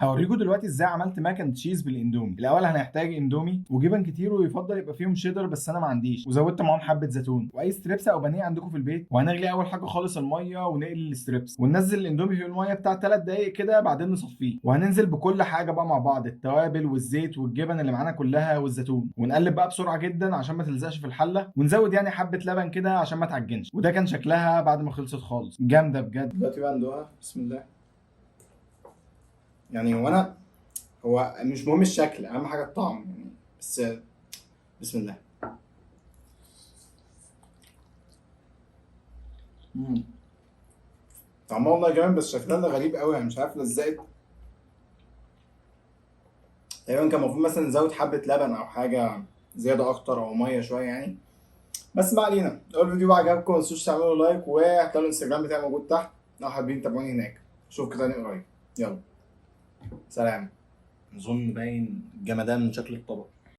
هوريكم دلوقتي ازاي عملت ماك اند تشيز بالاندومي. الاول هنحتاج اندومي وجبن كتير، ويفضل يبقى فيهم شيدر بس انا ما عنديش، وزودت معاهم حبه زيتون واي ستريبس او بانيه عندكم في البيت. وهنغلي اول حاجه خالص الميه ونقلي الستريبس وننزل الاندومي في الميه بتاع 3 دقائق كده، بعدين نصفيه. وهننزل بكل حاجه بقى مع بعض، التوابل والزيت والجبن اللي معانا كلها والزيتون، ونقلب بقى بسرعه جدا عشان ما تلزقش في الحله، ونزود يعني حبه لبن كده عشان ما تعجنش. وده كان شكلها بعد ما خلصت خالص، جامده بجد. دلوقتي بقى ندوقها، بسم الله. يعني هو مش مهم الشكل، اهم حاجه الطعم يعني. بس بسم الله. مم. طعمها والله جامد، بس شكلها ده غريب قوي، يعني مش عارف لزقت. تقريبا كان المفروض مثلا نزود حبه لبن او حاجه زياده اكتر، او ميه شويه يعني. بس ما علينا. لو الفيديو بقى عجبكم ما تنسوش تعملوا لايك، وهتلاقوا الانستجرام بتاعي موجود تحت لو حابين تتابعوني هناك. اشوفكم تاني قريب. يلا سلام. اظن باين جمدان من شكل الطبق.